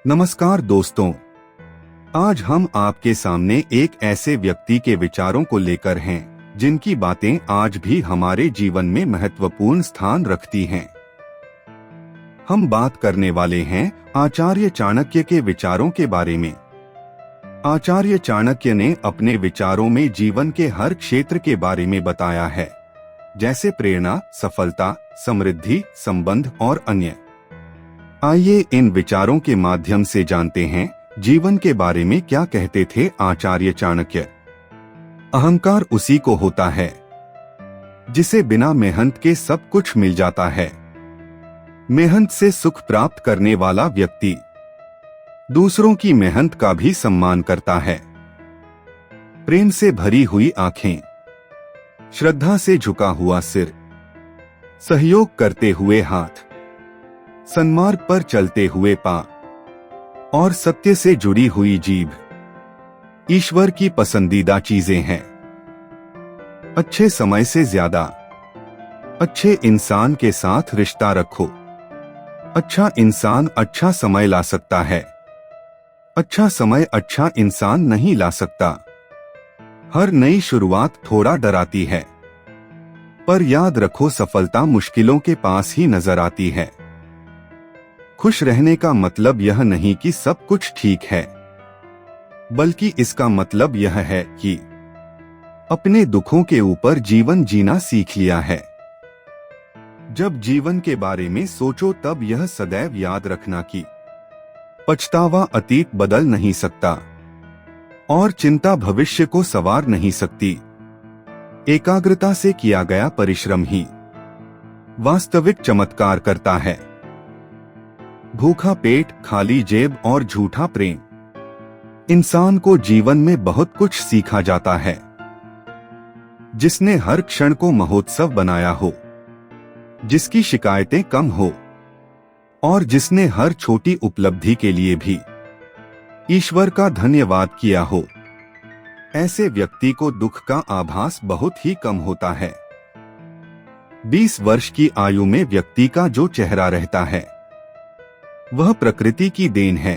नमस्कार दोस्तों, आज हम आपके सामने एक ऐसे व्यक्ति के विचारों को लेकर हैं जिनकी बातें आज भी हमारे जीवन में महत्वपूर्ण स्थान रखती हैं। हम बात करने वाले हैं आचार्य चाणक्य के विचारों के बारे में। आचार्य चाणक्य ने अपने विचारों में जीवन के हर क्षेत्र के बारे में बताया है, जैसे प्रेरणा, सफलता, समृद्धि, संबंध और अन्य। आइए इन विचारों के माध्यम से जानते हैं जीवन के बारे में क्या कहते थे आचार्य चाणक्य। अहंकार उसी को होता है जिसे बिना मेहनत के सब कुछ मिल जाता है। मेहनत से सुख प्राप्त करने वाला व्यक्ति दूसरों की मेहनत का भी सम्मान करता है। प्रेम से भरी हुई आंखें, श्रद्धा से झुका हुआ सिर, सहयोग करते हुए हाथ, सन्मार्ग पर चलते हुए पांव और सत्य से जुड़ी हुई जीभ ईश्वर की पसंदीदा चीजें हैं। अच्छे समय से ज्यादा अच्छे इंसान के साथ रिश्ता रखो। अच्छा इंसान अच्छा समय ला सकता है, अच्छा समय अच्छा इंसान नहीं ला सकता। हर नई शुरुआत थोड़ा डराती है, पर याद रखो सफलता मुश्किलों के पास ही नजर आती है। खुश रहने का मतलब यह नहीं कि सब कुछ ठीक है, बल्कि इसका मतलब यह है कि अपने दुखों के ऊपर जीवन जीना सीख लिया है। जब जीवन के बारे में सोचो तब यह सदैव याद रखना कि पछतावा अतीत बदल नहीं सकता और चिंता भविष्य को संवार नहीं सकती। एकाग्रता से किया गया परिश्रम ही वास्तविक चमत्कार करता है। भूखा पेट, खाली जेब और झूठा प्रेम इंसान को जीवन में बहुत कुछ सीखा जाता है। जिसने हर क्षण को महोत्सव बनाया हो, जिसकी शिकायतें कम हो और जिसने हर छोटी उपलब्धि के लिए भी ईश्वर का धन्यवाद किया हो, ऐसे व्यक्ति को दुख का आभास बहुत ही कम होता है। 20 वर्ष की आयु में व्यक्ति का जो चेहरा रहता है वह प्रकृति की देन है।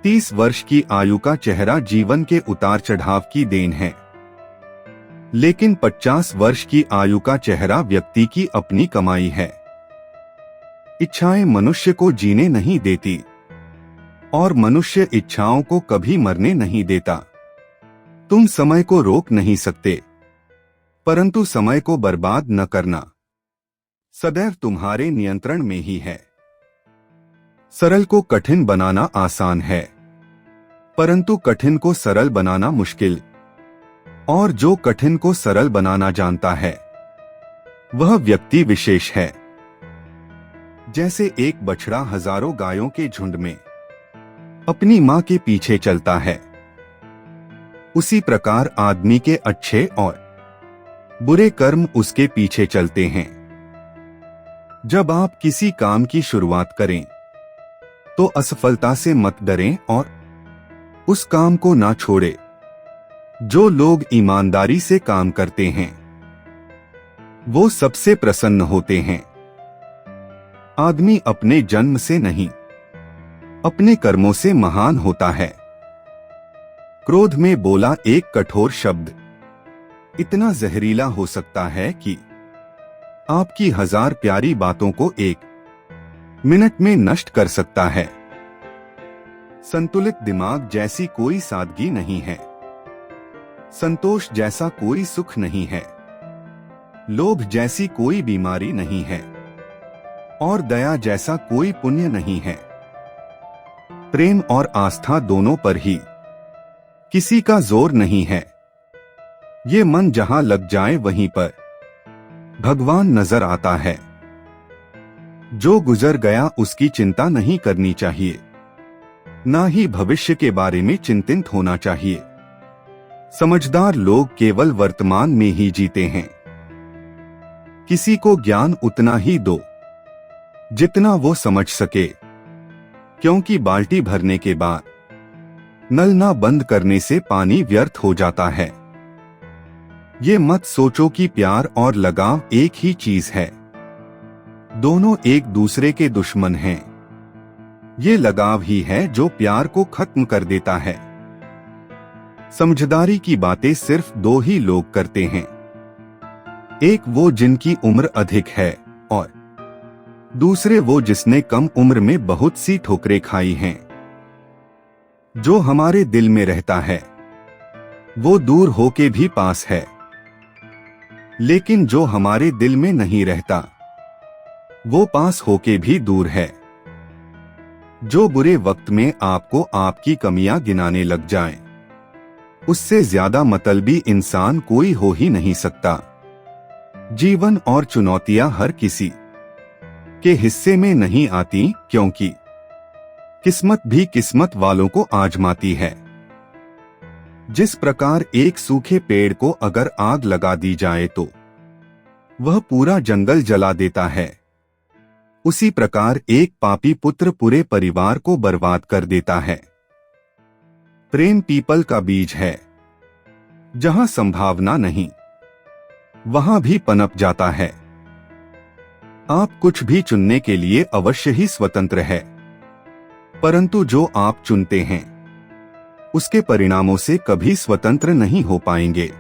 30 वर्ष की आयु का चेहरा जीवन के उतार चढ़ाव की देन है, लेकिन 50 वर्ष की आयु का चेहरा व्यक्ति की अपनी कमाई है। इच्छाएं मनुष्य को जीने नहीं देती और मनुष्य इच्छाओं को कभी मरने नहीं देता। तुम समय को रोक नहीं सकते, परंतु समय को बर्बाद न करना सदैव तुम्हारे नियंत्रण में ही है। सरल को कठिन बनाना आसान है, परंतु कठिन को सरल बनाना मुश्किल। और जो कठिन को सरल बनाना जानता है वह व्यक्ति विशेष है। जैसे एक बछड़ा हजारों गायों के झुंड में अपनी मां के पीछे चलता है, उसी प्रकार आदमी के अच्छे और बुरे कर्म उसके पीछे चलते हैं। जब आप किसी काम की शुरुआत करें तो असफलता से मत डरें और उस काम को ना छोड़ें। जो लोग ईमानदारी से काम करते हैं वो सबसे प्रसन्न होते हैं। आदमी अपने जन्म से नहीं, अपने कर्मों से महान होता है। क्रोध में बोला एक कठोर शब्द इतना जहरीला हो सकता है कि आपकी 1000 प्यारी बातों को एक मिनट में नष्ट कर सकता है। संतुलित दिमाग जैसी कोई सादगी नहीं है, संतोष जैसा कोई सुख नहीं है, लोभ जैसी कोई बीमारी नहीं है और दया जैसा कोई पुण्य नहीं है। प्रेम और आस्था दोनों पर ही किसी का जोर नहीं है। ये मन जहां लग जाए वहीं पर भगवान नजर आता है। जो गुजर गया उसकी चिंता नहीं करनी चाहिए, ना ही भविष्य के बारे में चिंतित होना चाहिए। समझदार लोग केवल वर्तमान में ही जीते हैं। किसी को ज्ञान उतना ही दो जितना वो समझ सके, क्योंकि बाल्टी भरने के बाद नल ना बंद करने से पानी व्यर्थ हो जाता है। ये मत सोचो कि प्यार और लगाव एक ही चीज है। दोनों एक दूसरे के दुश्मन हैं। ये लगाव ही है जो प्यार को खत्म कर देता है। समझदारी की बातें सिर्फ दो ही लोग करते हैं, एक वो जिनकी उम्र अधिक है और दूसरे वो जिसने कम उम्र में बहुत सी ठोकरें खाई हैं। जो हमारे दिल में रहता है वो दूर होके भी पास है, लेकिन जो हमारे दिल में नहीं रहता वो पास होके भी दूर है। जो बुरे वक्त में आपको आपकी कमियां गिनाने लग जाए, उससे ज्यादा मतलबी इंसान कोई हो ही नहीं सकता। जीवन और चुनौतियां हर किसी के हिस्से में नहीं आती, क्योंकि किस्मत भी किस्मत वालों को आजमाती है। जिस प्रकार एक सूखे पेड़ को अगर आग लगा दी जाए तो वह पूरा जंगल जला देता है, उसी प्रकार एक पापी पुत्र पूरे परिवार को बर्बाद कर देता है। प्रेम पीपल का बीज है, जहां संभावना नहीं वहां भी पनप जाता है। आप कुछ भी चुनने के लिए अवश्य ही स्वतंत्र है, परंतु जो आप चुनते हैं उसके परिणामों से कभी स्वतंत्र नहीं हो पाएंगे।